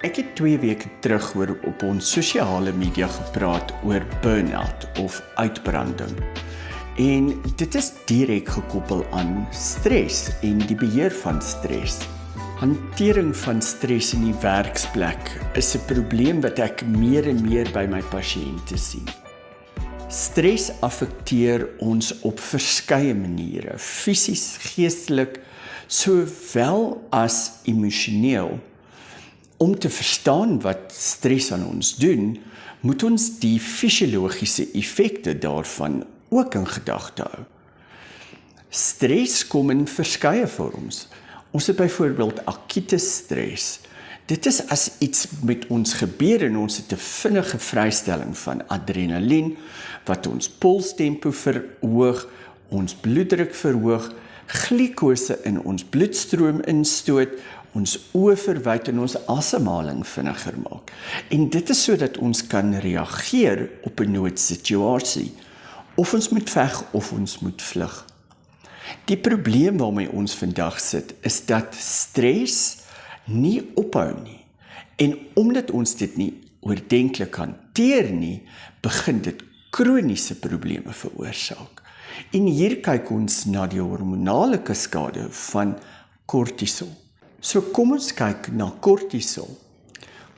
Ek het 2 weke terug op ons sosiale media gepraat oor burn-out of uitbranding. En dit is direk gekoppel aan stres en die beheer van stres. Hantering van stres in die werksplek is 'n probleem wat ek meer en meer by my pasiënte sien. Stres affekteer ons op verskeie maniere, fisies, geestelik, sowel as emosioneel. Om te verstaan wat stres aan ons doen, moet ons die fisiologiese effekte daarvan ook in gedagte hou. Stres kom in verskeie vorms. Ons het byvoorbeeld akute stres. Dit is as iets met ons gebeur en ons het 'n vinnige vrystelling van adrenalien, wat ons polstempo verhoog, ons bloeddruk verhoog, glikose in ons bloedstroom instoot, ons oë verwyd en ons asemhaling vinniger maak. En dit is sodat ons kan reageer op 'n noodsituasie. Of ons moet veg of ons moet vlug. Die probleem waarmee ons vandag sit, is dat stres nie ophou nie. En omdat ons dit nie oordentlik hanteer nie, begin dit kroniese probleme veroorsaak. En hier kyk ons na die hormonale kaskade van kortisol. So kom ons kyk na kortisol.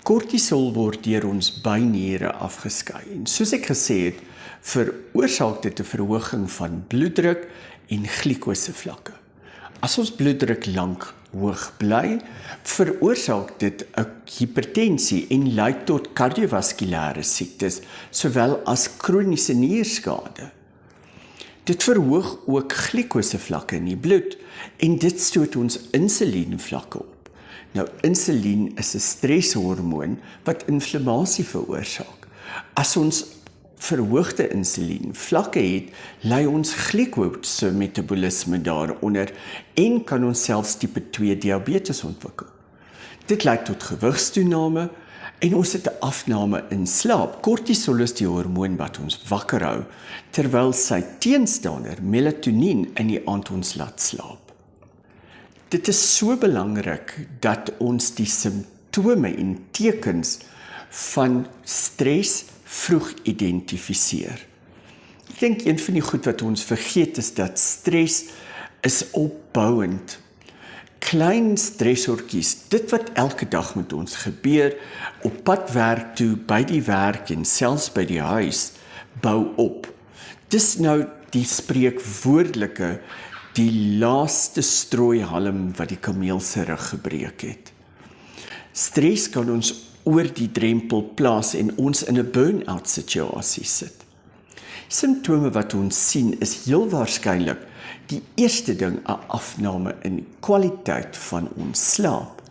Kortisol word deur ons byniere afgeskei. En soos ek gesê het, veroorsaak dit 'n verhoging van bloeddruk en glikose vlakke. As ons bloeddruk lank hoog bly, veroorsaak dit 'n hipertensie en lei tot kardiovaskulêre siektes, sowel as kroniese nierskade. Dit verhoog ook glikose vlakke in die bloed en dit stoot ons insulienvlakke op. Nou, insulien is 'n streshormoon wat inflammasie veroorsaak. As ons verhoogde insulienvlakke het, lei ons glikose metabolisme daaronder en kan ons selfs tipe 2 diabetes ontwikkel. Dit lei tot gewigstoename en ons het 'n afname in slaap. Kortisol is die hormoon wat ons wakker hou, terwyl sy teenstander, melatonien, in die aand ons laat slaap. Dit is so belangrik dat ons die simptome en tekens van stres vroeg identifiseer. Ek dink een van die goed wat ons vergeet is dat stres is opbouend. Klein stresortjies, dit wat elke dag met ons gebeur, op pad werk toe, by die werk en selfs by die huis, bou op. Dis nou die spreekwoordelike, die laaste strooihalm wat die kameel se rug gebreek het. Stres kan ons oor die drempel plaas en ons in 'n burn-out situasie sit. Simptome wat ons sien is heel waarskynlik die eerste ding 'n afname in kwaliteit van ons slaap.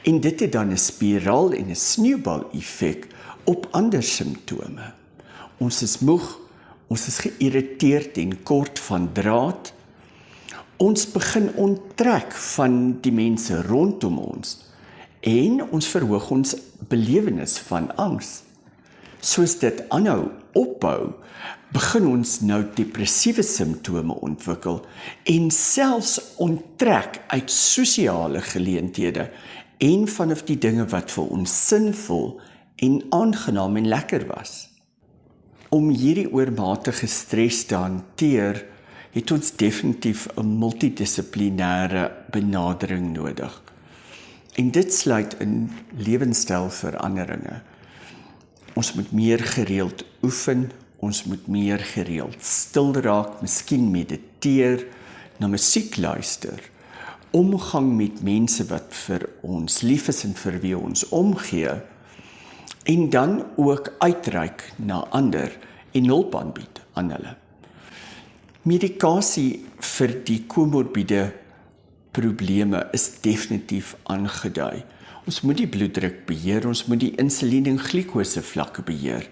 En dit het dan 'n spiraal en 'n sneeubal-effek op ander simptome. Ons is moeg, ons is geïrriteerd en kort van draad. Ons begin onttrek van die mense rondom ons en ons verhoog ons belewenis van angs. Soos dit aanhou opbou, begin ons nou depressiewe simptome ontwikkel en selfs onttrek uit sosiale geleenthede en vanaf die dinge wat vir ons sinvol en aangenaam en lekker was. Om hierdie oormatige stres te hanteer, het ons definitief 'n multidissiplinêre benadering nodig. En dit sluit in lewenstylveranderinge. Ons moet meer gereeld oefen, ons moet meer gereeld stil raak, miskien mediteer, na musiek luister, omgang met mense wat vir ons lief is en vir wie ons omgee, en dan ook uitreik na ander en hulp aanbied aan hulle. Medikasie vir die komorbiede probleme is definitief aangedui. Ons moet die bloeddruk beheer, ons moet die insulien en glikose vlakke beheer.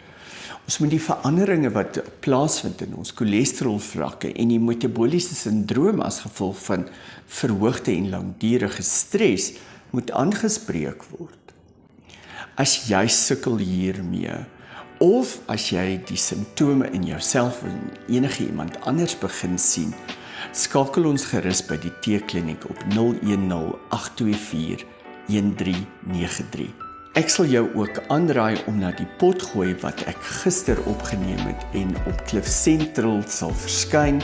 Ons moet die veranderinge wat plaasvind in ons cholesterolvlakke en die metaboliese sindroom as gevolg van verhoogde en langdurige stres moet aangespreek word. As jy sukkel hiermee, of as jy die simptome in jouself en enige iemand anders begin sien, skakel ons gerus by die T-kliniek op 010 824 1393. Ek sal jou ook aanraai om na die potgooi wat ek gister opgeneem het en op Cliff Central sal verskyn,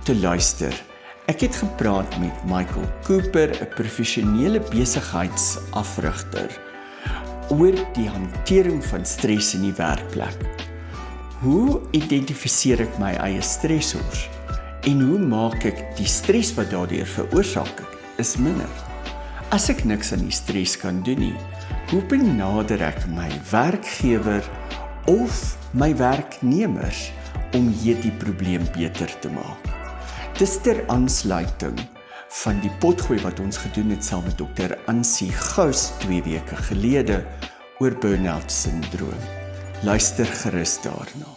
te luister. Ek het gepraat met Michael Cooper, 'n professionele besigheidsafrigter, oor die hantering van stres in die werkplek. Hoe identifiseer ek my eie stressors? En hoe maak ek die stres wat daardeur veroorsaak is minder? As ek niks aan die stres kan doen nie, hoe benader ek my werkgewer of my werknemers om hierdie probleem beter te maak? Dis ter aansluiting van die potgooi wat ons gedoen het saam met Dr. Ansie Gous 2 weke gelede oor burn-out syndroom. Luister gerus daarna.